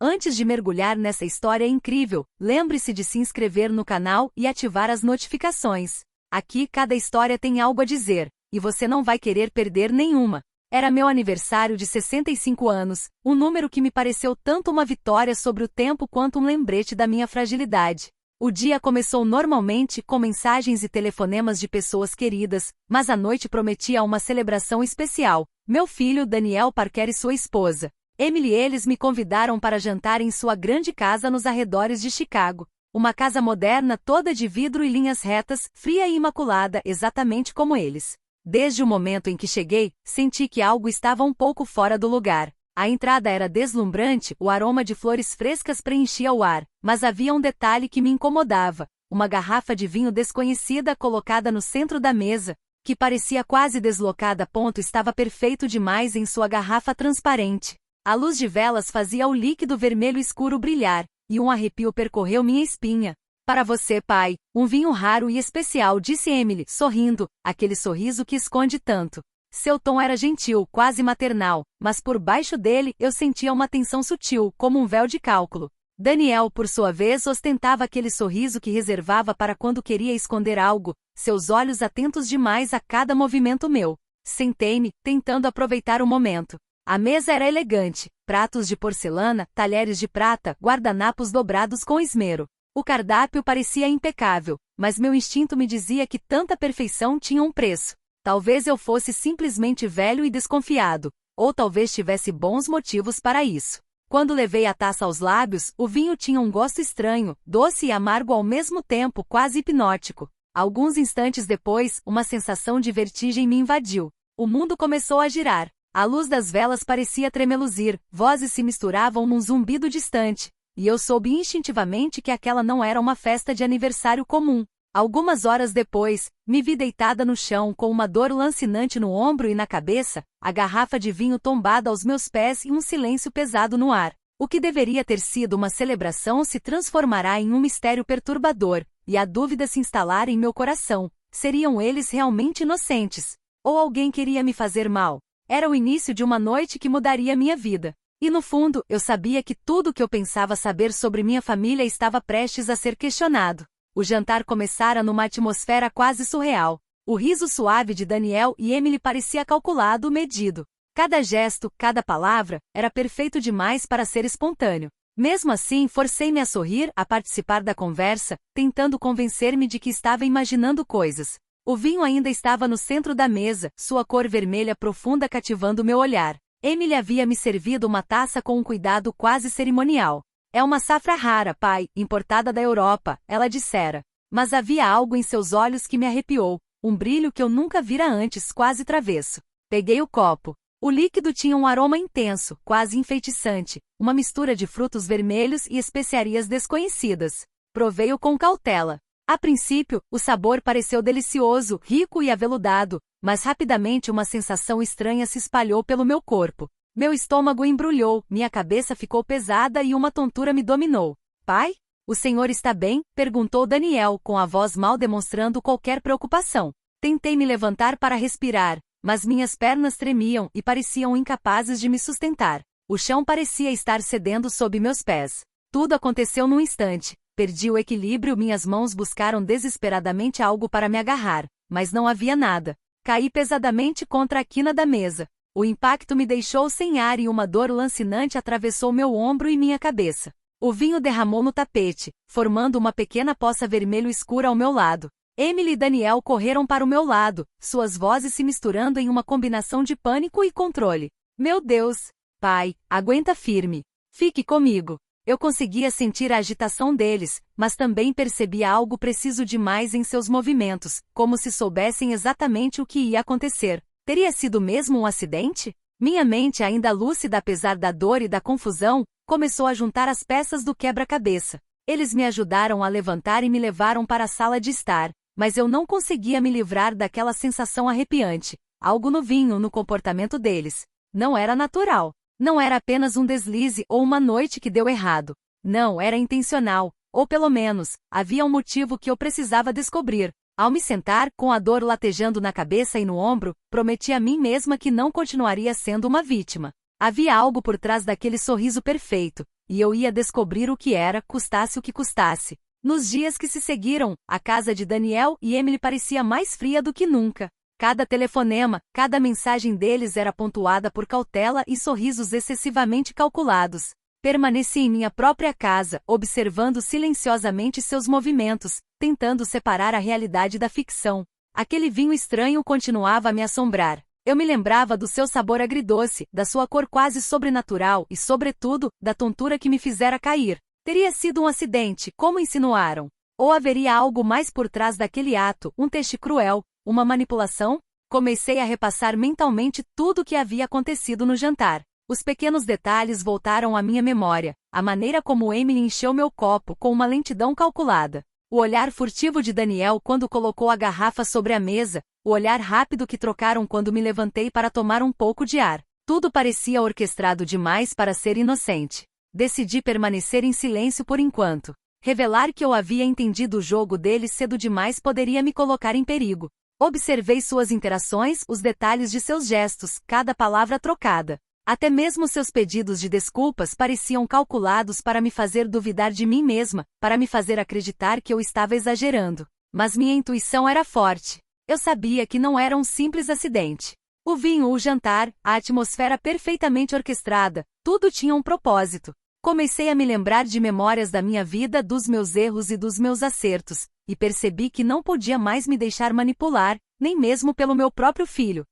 Antes de mergulhar nessa história incrível, lembre-se de se inscrever no canal e ativar as notificações. Aqui cada história tem algo a dizer, e você não vai querer perder nenhuma. Era meu aniversário de 65 anos, um número que me pareceu tanto uma vitória sobre o tempo quanto um lembrete da minha fragilidade. O dia começou normalmente com mensagens e telefonemas de pessoas queridas, mas a noite prometia uma celebração especial. Meu filho Daniel Parker e sua esposa, Emily e eles me convidaram para jantar em sua grande casa nos arredores de Chicago. Uma casa moderna toda de vidro e linhas retas, fria e imaculada, exatamente como eles. Desde o momento em que cheguei, senti que algo estava um pouco fora do lugar. A entrada era deslumbrante, o aroma de flores frescas preenchia o ar, mas havia um detalhe que me incomodava: uma garrafa de vinho desconhecida colocada no centro da mesa, que parecia quase deslocada. Estava perfeito demais em sua garrafa transparente. A luz de velas fazia o líquido vermelho escuro brilhar, e um arrepio percorreu minha espinha. Para você, pai, um vinho raro e especial, disse Emily, sorrindo, aquele sorriso que esconde tanto. Seu tom era gentil, quase maternal, mas por baixo dele eu sentia uma tensão sutil, como um véu de cálculo. Daniel, por sua vez, ostentava aquele sorriso que reservava para quando queria esconder algo, seus olhos atentos demais a cada movimento meu. Sentei-me, tentando aproveitar o momento. A mesa era elegante, pratos de porcelana, talheres de prata, guardanapos dobrados com esmero. O cardápio parecia impecável, mas meu instinto me dizia que tanta perfeição tinha um preço. Talvez eu fosse simplesmente velho e desconfiado, ou talvez tivesse bons motivos para isso. Quando levei a taça aos lábios, o vinho tinha um gosto estranho, doce e amargo ao mesmo tempo, quase hipnótico. Alguns instantes depois, uma sensação de vertigem me invadiu. O mundo começou a girar. A luz das velas parecia tremeluzir, vozes se misturavam num zumbido distante. E eu soube instintivamente que aquela não era uma festa de aniversário comum. Algumas horas depois, me vi deitada no chão com uma dor lancinante no ombro e na cabeça, a garrafa de vinho tombada aos meus pés e um silêncio pesado no ar. O que deveria ter sido uma celebração se transformará em um mistério perturbador, e a dúvida se instalar em meu coração. Seriam eles realmente inocentes? Ou alguém queria me fazer mal? Era o início de uma noite que mudaria minha vida. E no fundo, eu sabia que tudo o que eu pensava saber sobre minha família estava prestes a ser questionado. O jantar começara numa atmosfera quase surreal. O riso suave de Daniel e Emily parecia calculado, medido. Cada gesto, cada palavra, era perfeito demais para ser espontâneo. Mesmo assim, forcei-me a sorrir, a participar da conversa, tentando convencer-me de que estava imaginando coisas. O vinho ainda estava no centro da mesa, sua cor vermelha profunda cativando meu olhar. Emily havia me servido uma taça com um cuidado quase cerimonial. É uma safra rara, pai, importada da Europa, ela dissera. Mas havia algo em seus olhos que me arrepiou, um brilho que eu nunca vira antes, quase travesso. Peguei o copo. O líquido tinha um aroma intenso, quase enfeitiçante, uma mistura de frutos vermelhos e especiarias desconhecidas. Provei-o com cautela. A princípio, o sabor pareceu delicioso, rico e aveludado, mas rapidamente uma sensação estranha se espalhou pelo meu corpo. Meu estômago embrulhou, minha cabeça ficou pesada e uma tontura me dominou. Pai? O senhor está bem? Perguntou Daniel, com a voz mal demonstrando qualquer preocupação. Tentei me levantar para respirar, mas minhas pernas tremiam e pareciam incapazes de me sustentar. O chão parecia estar cedendo sob meus pés. Tudo aconteceu num instante. Perdi o equilíbrio, minhas mãos buscaram desesperadamente algo para me agarrar, mas não havia nada. Caí pesadamente contra a quina da mesa. O impacto me deixou sem ar e uma dor lancinante atravessou meu ombro e minha cabeça. O vinho derramou no tapete, formando uma pequena poça vermelho escura ao meu lado. Emily e Daniel correram para o meu lado, suas vozes se misturando em uma combinação de pânico e controle. Meu Deus! Pai, aguenta firme. Fique comigo. Eu conseguia sentir a agitação deles, mas também percebia algo preciso demais em seus movimentos, como se soubessem exatamente o que ia acontecer. Teria sido mesmo um acidente? Minha mente, ainda lúcida apesar da dor e da confusão, começou a juntar as peças do quebra-cabeça. Eles me ajudaram a levantar e me levaram para a sala de estar, mas eu não conseguia me livrar daquela sensação arrepiante. Algo no vinho, no comportamento deles. Não era natural. Não era apenas um deslize ou uma noite que deu errado. Não, era intencional, ou pelo menos, havia um motivo que eu precisava descobrir. Ao me sentar, com a dor latejando na cabeça e no ombro, prometi a mim mesma que não continuaria sendo uma vítima. Havia algo por trás daquele sorriso perfeito, e eu ia descobrir o que era, custasse o que custasse. Nos dias que se seguiram, a casa de Daniel e Emily parecia mais fria do que nunca. Cada telefonema, cada mensagem deles era pontuada por cautela e sorrisos excessivamente calculados. Permaneci em minha própria casa, observando silenciosamente seus movimentos, tentando separar a realidade da ficção. Aquele vinho estranho continuava a me assombrar. Eu me lembrava do seu sabor agridoce, da sua cor quase sobrenatural e, sobretudo, da tontura que me fizera cair. Teria sido um acidente, como insinuaram? Ou haveria algo mais por trás daquele ato, um teste cruel, uma manipulação? Comecei a repassar mentalmente tudo o que havia acontecido no jantar. Os pequenos detalhes voltaram à minha memória, a maneira como Emily encheu meu copo com uma lentidão calculada. O olhar furtivo de Daniel quando colocou a garrafa sobre a mesa, o olhar rápido que trocaram quando me levantei para tomar um pouco de ar. Tudo parecia orquestrado demais para ser inocente. Decidi permanecer em silêncio por enquanto. Revelar que eu havia entendido o jogo dele cedo demais poderia me colocar em perigo. Observei suas interações, os detalhes de seus gestos, cada palavra trocada. Até mesmo seus pedidos de desculpas pareciam calculados para me fazer duvidar de mim mesma, para me fazer acreditar que eu estava exagerando. Mas minha intuição era forte. Eu sabia que não era um simples acidente. O vinho, o jantar, a atmosfera perfeitamente orquestrada, tudo tinha um propósito. Comecei a me lembrar de memórias da minha vida, dos meus erros e dos meus acertos, e percebi que não podia mais me deixar manipular, nem mesmo pelo meu próprio filho.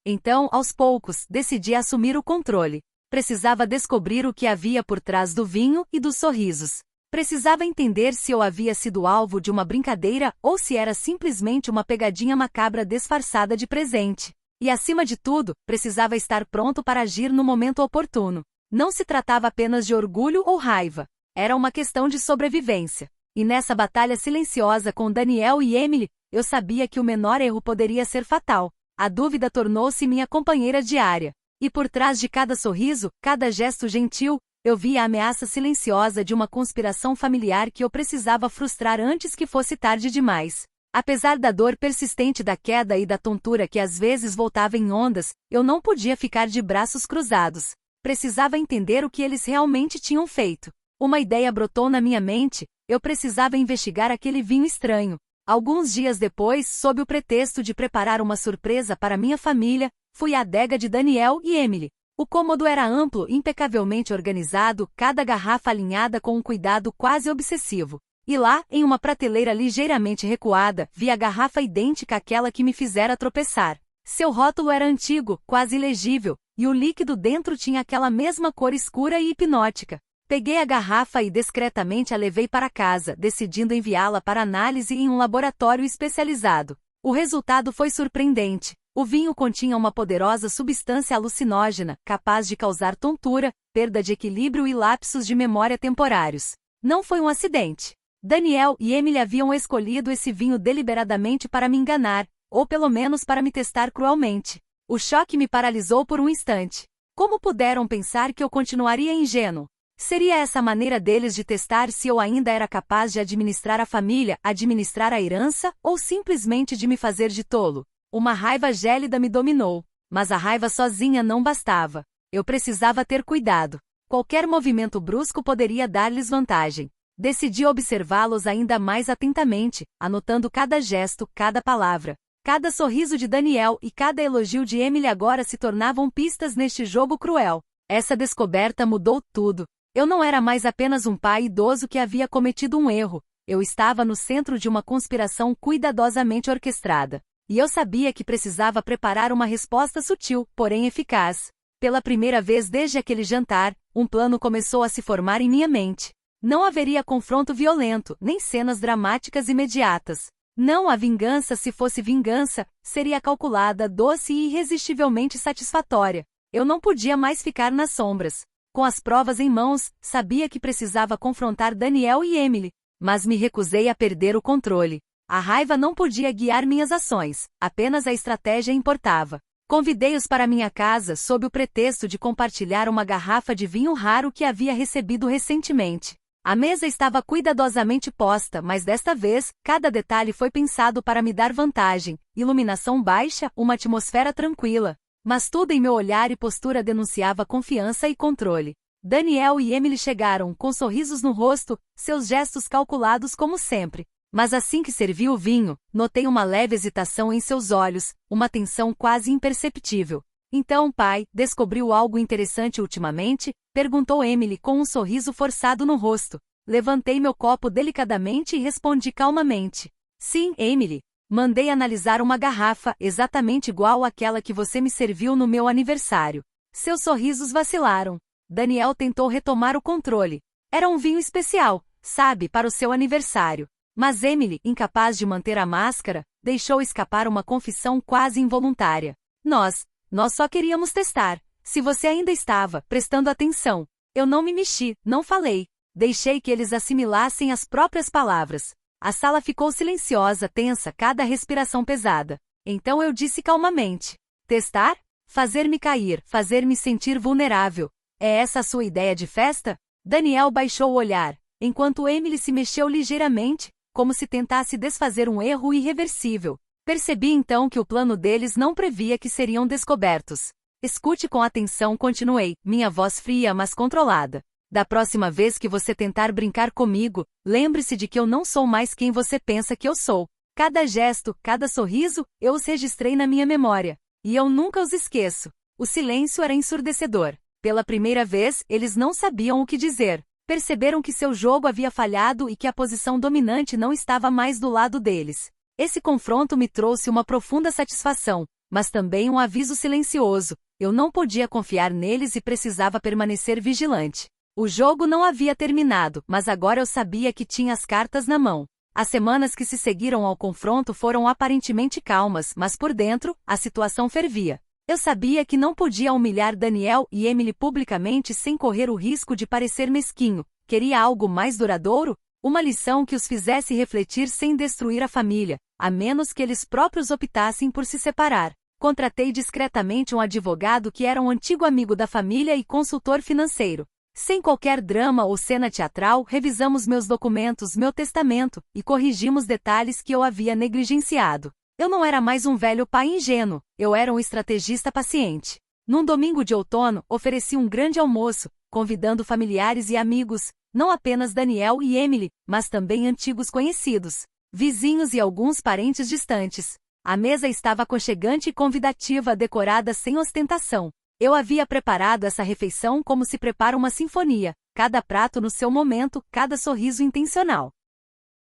Então, aos poucos, decidi assumir o controle. Precisava descobrir o que havia por trás do vinho e dos sorrisos. Precisava entender se eu havia sido alvo de uma brincadeira ou se era simplesmente uma pegadinha macabra disfarçada de presente. E, acima de tudo, precisava estar pronto para agir no momento oportuno. Não se tratava apenas de orgulho ou raiva. Era uma questão de sobrevivência. E nessa batalha silenciosa com Daniel e Emily, eu sabia que o menor erro poderia ser fatal. A dúvida tornou-se minha companheira diária. E por trás de cada sorriso, cada gesto gentil, eu via a ameaça silenciosa de uma conspiração familiar que eu precisava frustrar antes que fosse tarde demais. Apesar da dor persistente da queda e da tontura que às vezes voltava em ondas, eu não podia ficar de braços cruzados. Precisava entender o que eles realmente tinham feito. Uma ideia brotou na minha mente, eu precisava investigar aquele vinho estranho. Alguns dias depois, sob o pretexto de preparar uma surpresa para minha família, fui à adega de Daniel e Emily. O cômodo era amplo, impecavelmente organizado, cada garrafa alinhada com um cuidado quase obsessivo. E lá, em uma prateleira ligeiramente recuada, vi a garrafa idêntica àquela que me fizera tropeçar. Seu rótulo era antigo, quase ilegível, e o líquido dentro tinha aquela mesma cor escura e hipnótica. Peguei a garrafa e discretamente a levei para casa, decidindo enviá-la para análise em um laboratório especializado. O resultado foi surpreendente. O vinho continha uma poderosa substância alucinógena, capaz de causar tontura, perda de equilíbrio e lapsos de memória temporários. Não foi um acidente. Daniel e Emily haviam escolhido esse vinho deliberadamente para me enganar, ou pelo menos para me testar cruelmente. O choque me paralisou por um instante. Como puderam pensar que eu continuaria ingênuo? Seria essa a maneira deles de testar se eu ainda era capaz de administrar a família, administrar a herança, ou simplesmente de me fazer de tolo? Uma raiva gélida me dominou, mas a raiva sozinha não bastava. Eu precisava ter cuidado. Qualquer movimento brusco poderia dar-lhes vantagem. Decidi observá-los ainda mais atentamente, anotando cada gesto, cada palavra. Cada sorriso de Daniel e cada elogio de Emily agora se tornavam pistas neste jogo cruel. Essa descoberta mudou tudo. Eu não era mais apenas um pai idoso que havia cometido um erro. Eu estava no centro de uma conspiração cuidadosamente orquestrada. E eu sabia que precisava preparar uma resposta sutil, porém eficaz. Pela primeira vez desde aquele jantar, um plano começou a se formar em minha mente. Não haveria confronto violento, nem cenas dramáticas imediatas. Não, a vingança, se fosse vingança, seria calculada, doce e irresistivelmente satisfatória. Eu não podia mais ficar nas sombras. Com as provas em mãos, sabia que precisava confrontar Daniel e Emily, mas me recusei a perder o controle. A raiva não podia guiar minhas ações, apenas a estratégia importava. Convidei-os para minha casa sob o pretexto de compartilhar uma garrafa de vinho raro que havia recebido recentemente. A mesa estava cuidadosamente posta, mas desta vez, cada detalhe foi pensado para me dar vantagem. Iluminação baixa, uma atmosfera tranquila. Mas tudo em meu olhar e postura denunciava confiança e controle. Daniel e Emily chegaram, com sorrisos no rosto, seus gestos calculados como sempre. Mas assim que servi o vinho, notei uma leve hesitação em seus olhos, uma tensão quase imperceptível. Então, pai, descobriu algo interessante ultimamente? Perguntou Emily com um sorriso forçado no rosto. Levantei meu copo delicadamente e respondi calmamente. Sim, Emily. Mandei analisar uma garrafa, exatamente igual àquela que você me serviu no meu aniversário. Seus sorrisos vacilaram. Daniel tentou retomar o controle. Era um vinho especial, sabe, para o seu aniversário. Mas Emily, incapaz de manter a máscara, deixou escapar uma confissão quase involuntária. Nós só queríamos testar. Se você ainda estava prestando atenção. Eu não me mexi, não falei. Deixei que eles assimilassem as próprias palavras. A sala ficou silenciosa, tensa, cada respiração pesada. Então eu disse calmamente. Testar? Fazer-me cair, fazer-me sentir vulnerável. É essa a sua ideia de festa? Daniel baixou o olhar, enquanto Emily se mexeu ligeiramente, como se tentasse desfazer um erro irreversível. Percebi então que o plano deles não previa que seriam descobertos. Escute com atenção, continuei, minha voz fria mas controlada. Da próxima vez que você tentar brincar comigo, lembre-se de que eu não sou mais quem você pensa que eu sou. Cada gesto, cada sorriso, eu os registrei na minha memória. E eu nunca os esqueço. O silêncio era ensurdecedor. Pela primeira vez, eles não sabiam o que dizer. Perceberam que seu jogo havia falhado e que a posição dominante não estava mais do lado deles. Esse confronto me trouxe uma profunda satisfação, mas também um aviso silencioso. Eu não podia confiar neles e precisava permanecer vigilante. O jogo não havia terminado, mas agora eu sabia que tinha as cartas na mão. As semanas que se seguiram ao confronto foram aparentemente calmas, mas por dentro, a situação fervia. Eu sabia que não podia humilhar Daniel e Emily publicamente sem correr o risco de parecer mesquinho. Queria algo mais duradouro? Uma lição que os fizesse refletir sem destruir a família, a menos que eles próprios optassem por se separar. Contratei discretamente um advogado que era um antigo amigo da família e consultor financeiro. Sem qualquer drama ou cena teatral, revisamos meus documentos, meu testamento, e corrigimos detalhes que eu havia negligenciado. Eu não era mais um velho pai ingênuo, eu era um estrategista paciente. Num domingo de outono, ofereci um grande almoço, convidando familiares e amigos, não apenas Daniel e Emily, mas também antigos conhecidos, vizinhos e alguns parentes distantes. A mesa estava aconchegante e convidativa, decorada sem ostentação. Eu havia preparado essa refeição como se prepara uma sinfonia, cada prato no seu momento, cada sorriso intencional.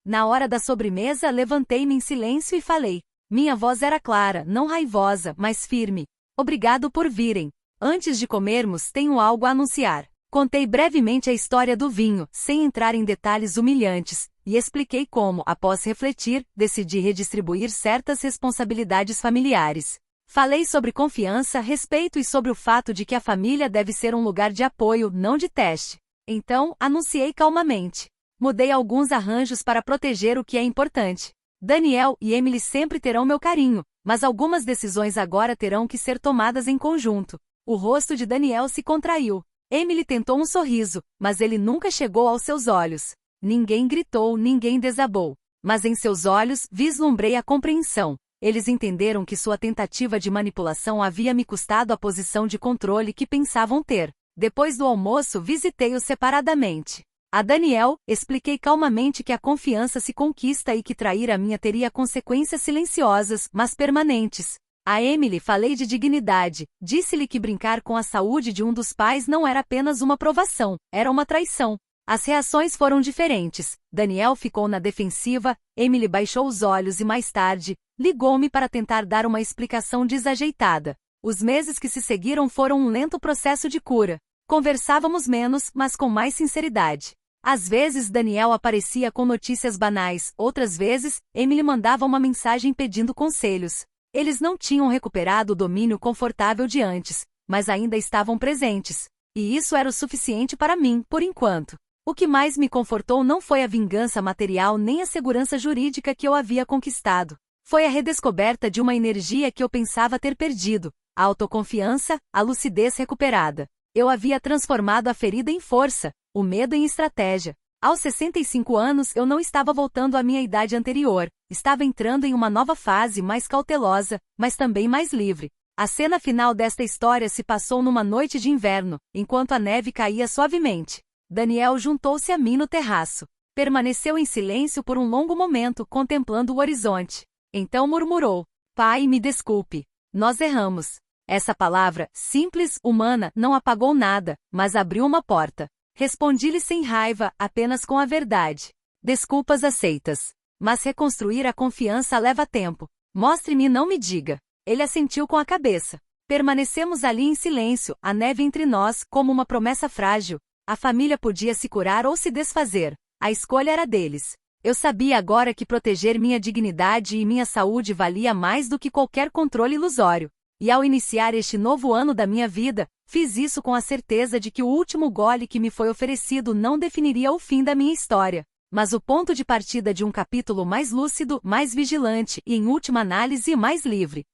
Na hora da sobremesa, levantei-me em silêncio e falei. Minha voz era clara, não raivosa, mas firme. Obrigado por virem. Antes de comermos, tenho algo a anunciar. Contei brevemente a história do vinho, sem entrar em detalhes humilhantes, e expliquei como, após refletir, decidi redistribuir certas responsabilidades familiares. Falei sobre confiança, respeito e sobre o fato de que a família deve ser um lugar de apoio, não de teste. Então, anunciei calmamente. Mudei alguns arranjos para proteger o que é importante. Daniel e Emily sempre terão meu carinho, mas algumas decisões agora terão que ser tomadas em conjunto. O rosto de Daniel se contraiu. Emily tentou um sorriso, mas ele nunca chegou aos seus olhos. Ninguém gritou, ninguém desabou. Mas em seus olhos, vislumbrei a compreensão. Eles entenderam que sua tentativa de manipulação havia me custado a posição de controle que pensavam ter. Depois do almoço, visitei-os separadamente. A Daniel, expliquei calmamente que a confiança se conquista e que trair a minha teria consequências silenciosas, mas permanentes. A Emily, falei de dignidade, disse-lhe que brincar com a saúde de um dos pais não era apenas uma provação, era uma traição. As reações foram diferentes. Daniel ficou na defensiva, Emily baixou os olhos e mais tarde, ligou-me para tentar dar uma explicação desajeitada. Os meses que se seguiram foram um lento processo de cura. Conversávamos menos, mas com mais sinceridade. Às vezes Daniel aparecia com notícias banais, outras vezes, Emily mandava uma mensagem pedindo conselhos. Eles não tinham recuperado o domínio confortável de antes, mas ainda estavam presentes. E isso era o suficiente para mim, por enquanto. O que mais me confortou não foi a vingança material nem a segurança jurídica que eu havia conquistado. Foi a redescoberta de uma energia que eu pensava ter perdido, a autoconfiança, a lucidez recuperada. Eu havia transformado a ferida em força, o medo em estratégia. Aos 65 anos eu não estava voltando à minha idade anterior, estava entrando em uma nova fase mais cautelosa, mas também mais livre. A cena final desta história se passou numa noite de inverno, enquanto a neve caía suavemente. Daniel juntou-se a mim no terraço. Permaneceu em silêncio por um longo momento, contemplando o horizonte. Então murmurou: Pai, me desculpe. Nós erramos. Essa palavra, simples, humana, não apagou nada, mas abriu uma porta. Respondi-lhe sem raiva, apenas com a verdade. Desculpas aceitas. Mas reconstruir a confiança leva tempo. Mostre-me e não me diga. Ele assentiu com a cabeça. Permanecemos ali em silêncio, a neve entre nós, como uma promessa frágil. A família podia se curar ou se desfazer. A escolha era deles. Eu sabia agora que proteger minha dignidade e minha saúde valia mais do que qualquer controle ilusório. E ao iniciar este novo ano da minha vida, fiz isso com a certeza de que o último gole que me foi oferecido não definiria o fim da minha história, mas o ponto de partida de um capítulo mais lúcido, mais vigilante e, em última análise, mais livre.